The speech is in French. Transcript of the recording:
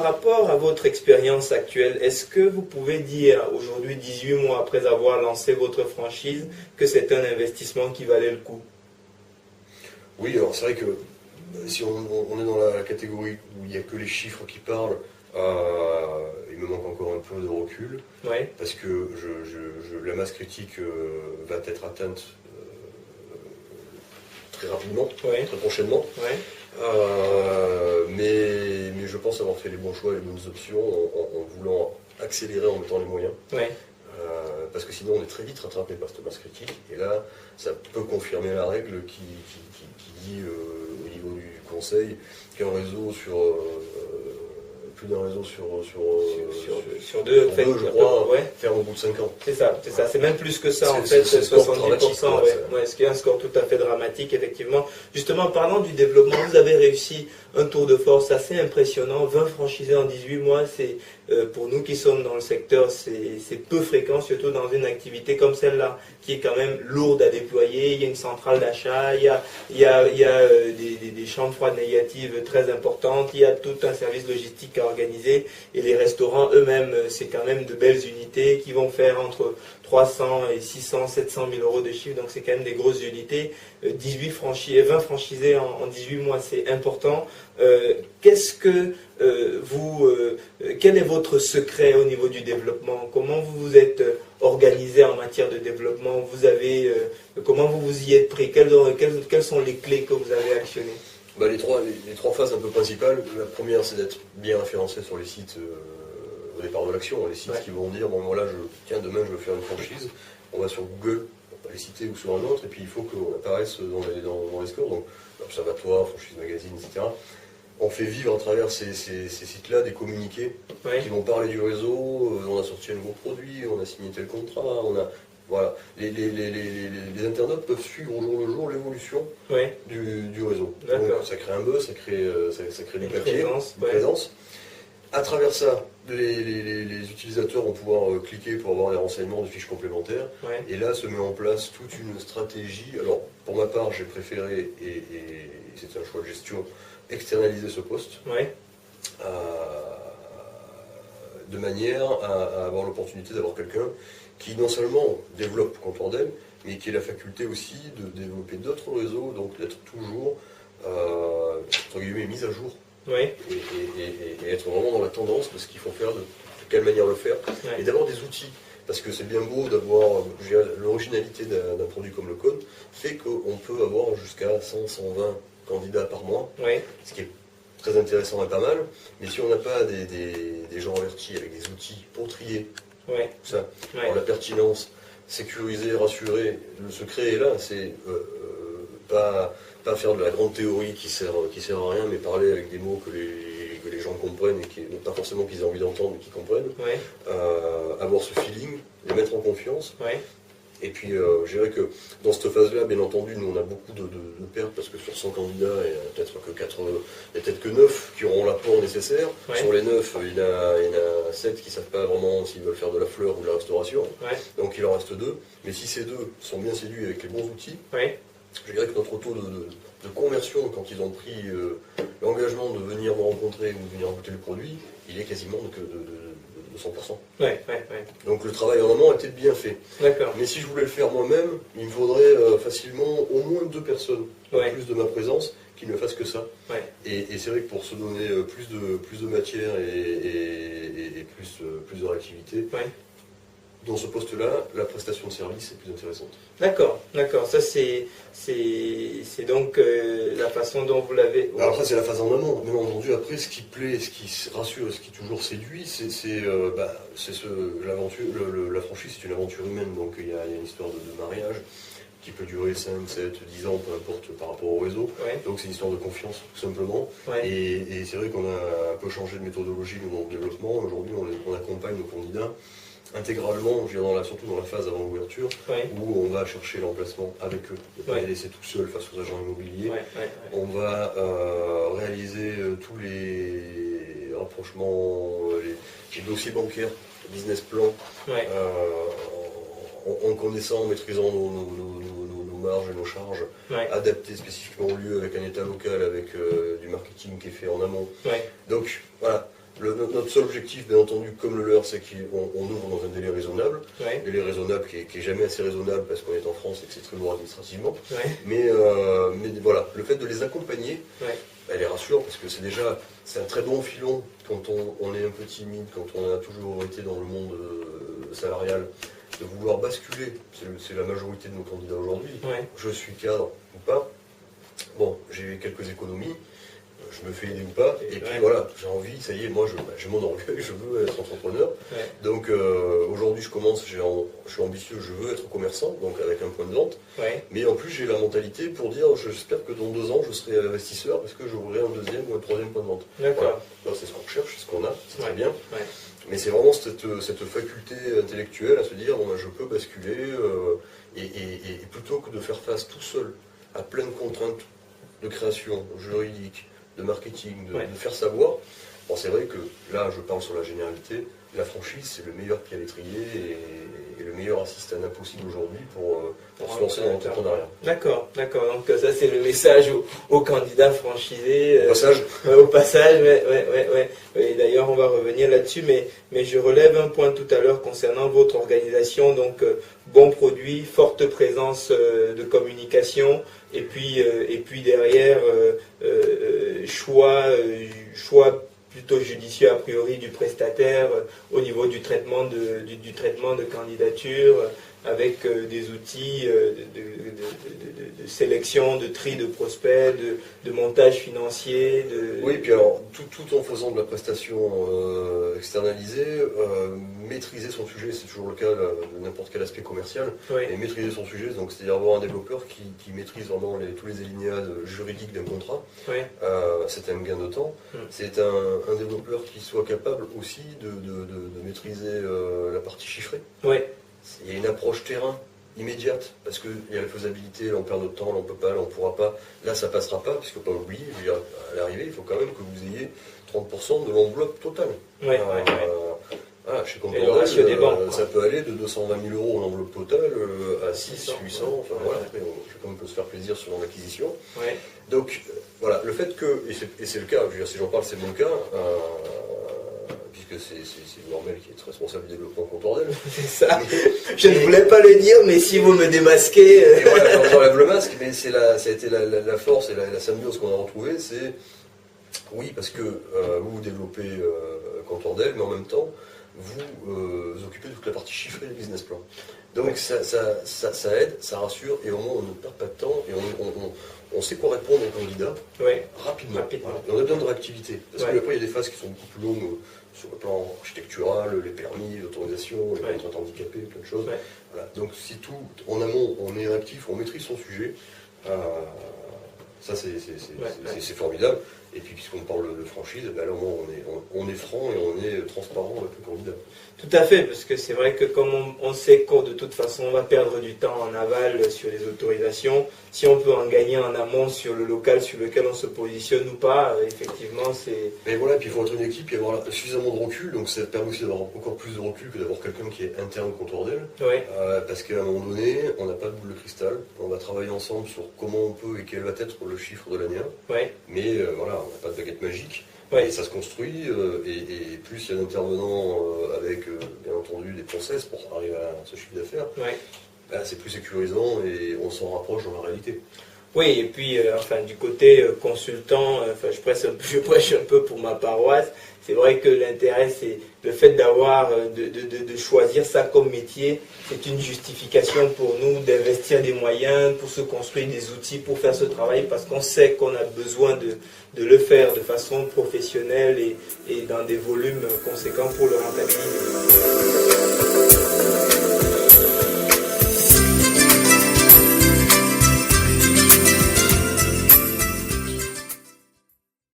rapport à votre expérience actuelle, est-ce que vous pouvez dire aujourd'hui, 18 mois après avoir lancé votre franchise, que c'est un investissement qui valait le coup? Oui, alors c'est vrai que si on est dans la catégorie où il n'y a que les chiffres qui parlent, il me manque encore un peu de recul, Ouais, parce que la masse critique va être atteinte très rapidement, ouais, très prochainement. ouais, Mais je pense avoir fait les bons choix et les bonnes options en voulant accélérer en mettant les moyens. ouais. Parce que sinon on est très vite rattrapé par cette masse critique. Et là, ça peut confirmer la règle qui dit au niveau du conseil qu'un réseau plus d'un réseau Sur deux, en fait, je crois, ouais. ferme au bout de 5 ans. C'est ça, c'est même plus que ça en C'est fait, le score 70%, dramatique, ouais. Ouais, ce qui est un score tout à fait dramatique, effectivement. Justement, parlant du développement, vous avez réussi un tour de force assez impressionnant, 20 franchisés en 18 mois, c'est pour nous qui sommes dans le secteur, c'est peu fréquent, surtout dans une activité comme celle-là, qui est quand même lourde à déployer. Il y a une centrale d'achat, il y a des chambres froides négatives très importantes, il y a tout un service logistique à organiser, et les restaurants eux-mêmes, c'est quand même de belles unités qui vont faire entre 300 et 600, 700 000 euros de chiffre, donc c'est quand même des grosses unités. 20 franchisés en 18 mois, c'est important. Qu'est-ce que quel est votre secret au niveau du développement? Comment vous vous êtes organisé en matière de développement? Comment vous vous y êtes pris? Quelles sont les clés que vous avez actionnées? Les trois phases un peu principales. La première, c'est d'être bien référencé sur les sites au départ de l'action. Les sites qui vont dire, bon voilà, demain je veux faire une franchise. On va sur Google, on va pas les citer ou sur un autre, et puis il faut qu'on apparaisse dans les scores. Donc l'Observatoire, Franchise Magazine, etc. On fait vivre à travers ces sites-là des communiqués qui vont parler du réseau. On a sorti un nouveau produit, on a signé tel contrat, voilà. Les internautes peuvent suivre au jour le jour l'évolution du réseau. Donc ça crée un buzz, ça crée du papier, une présence. À travers ça, les utilisateurs vont pouvoir cliquer pour avoir des renseignements, des fiches complémentaires. Et là se met en place toute une stratégie. Alors, pour ma part, j'ai préféré, et c'est un choix de gestion, externaliser ce poste. De manière à avoir l'opportunité d'avoir quelqu'un qui non seulement développe Comptordel, mais qui a la faculté aussi de développer d'autres réseaux, donc d'être toujours, entre guillemets, mis à jour. Et être vraiment dans la tendance de ce qu'il faut faire, de quelle manière le faire, et d'avoir des outils. Parce que c'est bien beau d'avoir l'originalité d'un produit comme le Cône, fait qu'on peut avoir jusqu'à 100, 120 candidats par mois, ce qui est très intéressant et pas mal. Mais si on n'a pas des gens avertis avec des outils pour trier tout ça, alors la pertinence, sécuriser, rassurer, le secret est là, c'est pas faire de la grande théorie qui sert à rien, mais parler avec des mots que les gens comprennent et pas forcément qu'ils aient envie d'entendre, mais qu'ils comprennent. Avoir ce feeling, les mettre en confiance. Et puis, je dirais que dans cette phase-là, bien entendu, nous on a beaucoup de pertes parce que sur 100 candidats, il y a peut-être que 9 qui auront l'apport nécessaire. Sur les 9, il y en a 7 qui ne savent pas vraiment s'ils veulent faire de la fleur ou de la restauration. Donc il en reste 2. Mais si ces 2 sont bien séduits avec les bons outils, je dirais que notre taux de conversion, quand ils ont pris l'engagement de venir nous rencontrer ou de venir goûter le produit, il est quasiment de 100%. Donc le travail en amont était bien fait. Mais si je voulais le faire moi-même, il me faudrait facilement au moins 2 personnes, en plus de ma présence, qui ne fassent que ça. Et c'est vrai que pour se donner plus de matière et plus de réactivité, dans ce poste-là, la prestation de service est plus intéressante. D'accord. Ça c'est donc la façon dont vous l'avez... Alors après c'est la phase en amont. Bien entendu, après ce qui plaît, ce qui rassure, ce qui toujours séduit, l'aventure. La franchise c'est une aventure humaine, donc il y a une histoire de mariage qui peut durer 5, 7, 10 ans, peu importe par rapport au réseau. Donc c'est une histoire de confiance, tout simplement. Et c'est vrai qu'on a un peu changé de méthodologie dans le développement. Aujourd'hui on accompagne nos candidats intégralement, surtout dans la phase avant l'ouverture, où on va chercher l'emplacement avec eux, ne pas les laisser tout seuls face aux agents immobiliers. On va réaliser tous les rapprochements, les dossiers bancaires, business plan, en connaissant, en maîtrisant nos marges et nos charges, adaptés spécifiquement au lieu, avec un état local, avec du marketing qui est fait en amont. Donc voilà. Notre seul objectif, bien entendu, comme le leur, c'est qu'on ouvre dans un délai raisonnable. Ouais. Délai raisonnable qui est jamais assez raisonnable parce qu'on est en France et que c'est très lourd administrativement. Ouais. Mais voilà, le fait de les accompagner, Ouais. elle les rassure parce que c'est un très bon filon quand on est un peu timide, quand on a toujours été dans le monde salarial, de vouloir basculer. C'est la majorité de nos candidats aujourd'hui. Ouais. Je suis cadre ou pas. Bon, j'ai quelques économies. Je me fais aider ou pas, et puis voilà, j'ai envie, ça y est, moi j'ai mon orgueil, je veux être entrepreneur. Ouais. Donc aujourd'hui je commence, je suis ambitieux, je veux être commerçant, donc avec un point de vente. Ouais. Mais en plus j'ai la mentalité pour dire, j'espère que dans 2 ans je serai investisseur parce que j'aurai un 2e ou un 3e point de vente. D'accord. Voilà. C'est ce qu'on recherche, c'est ce qu'on a, c'est Ouais. très bien. Ouais. Mais c'est vraiment cette faculté intellectuelle à se dire, bon, ben, je peux basculer, et plutôt que de faire face tout seul à plein de contraintes de création, juridique, de marketing, Ouais. de faire savoir. Bon, c'est vrai que là, je parle sur la généralité. La franchise, c'est le meilleur pied à l'étrier et le meilleur assistant possible aujourd'hui pour se lancer dans l'entrepreneuriat. D'accord, d'accord. Donc ça, c'est le message aux candidats franchisés. Au passage. Au passage, ouais. Et d'ailleurs, on va revenir là-dessus, mais je relève un point tout à l'heure concernant votre organisation. Donc, bon produit, forte présence de communication, et puis derrière, choix plutôt judicieux a priori du prestataire au niveau du traitement de candidature, avec des outils de sélection, de tri de prospects, de montage financier. Oui, puis alors, tout en faisant de la prestation externalisée, maîtriser son sujet, c'est toujours le cas de n'importe quel aspect commercial, Oui. et maîtriser son sujet, donc c'est-à-dire avoir un développeur qui maîtrise vraiment tous les alinéas juridiques d'un contrat, Oui. c'est un gain de temps. C'est un développeur qui soit capable aussi de maîtriser la partie chiffrée. Oui. Il y a une approche terrain immédiate, parce qu'il y a la faisabilité, là on perd notre temps, là on peut pas, là on pourra pas, là ça passera pas, parce qu'il ne faut pas oublier, je veux dire, à l'arrivée, il faut quand même que vous ayez 30% de l'enveloppe totale. Chez Contordel, ça peut aller de 220 000 euros en enveloppe totale à 600, 800, enfin voilà, après chacun peut se faire plaisir selon l'acquisition. Ouais. Donc voilà, le fait que, et c'est le cas, je veux dire, si j'en parle c'est mon cas, puisque c'est Normel qui est responsable du développement Contordel. C'est ça. Je ne voulais pas le dire, mais si vous me démasquez... Et voilà, j'enlève le masque, mais ça a été la force et la symbiose qu'on a retrouvée, c'est, oui, parce que vous développez Contordel, mais en même temps, vous occupez de toute la partie chiffrée du business plan. Donc ça aide, ça rassure, et au moins on ne perd pas de temps, et on sait quoi répondre aux candidats rapidement. Voilà. Et on a besoin de réactivité, parce qu'après il y a des phases qui sont beaucoup plus longues sur le plan architectural, les permis, l'autorisation, les contraintes handicapées, plein de choses. Voilà. Donc si tout, en amont, on est réactif, on maîtrise son sujet, ça c'est formidable. Et puis puisqu'on parle de franchise, ben là, on est franc et on est transparent avec le candidat. Tout à fait, parce que c'est vrai que comme on sait que de toute façon on va perdre du temps en aval sur les autorisations, si on peut en gagner en amont sur le local sur lequel on se positionne ou pas, effectivement c'est... Mais voilà, puis il faut être une équipe et avoir suffisamment de recul, donc ça permet aussi d'avoir encore plus de recul que d'avoir quelqu'un qui est interne au Contordel. Parce qu'à un moment donné, on n'a pas de boule de cristal, on va travailler ensemble sur comment on peut et quel va être le chiffre de l'année 1. Mais voilà, on n'a pas de baguette magique. Et ça se construit, et plus il y a d'intervenants avec, bien entendu, des process pour arriver à ce chiffre d'affaires, c'est plus sécurisant et on s'en rapproche dans la réalité. Oui, et puis, du côté consultant, je prêche un peu pour ma paroisse. C'est vrai que l'intérêt, c'est le fait d'avoir, de choisir ça comme métier. C'est une justification pour nous d'investir des moyens, pour se construire des outils pour faire ce travail, parce qu'on sait qu'on a besoin de le faire de façon professionnelle et dans des volumes conséquents pour le rentabiliser.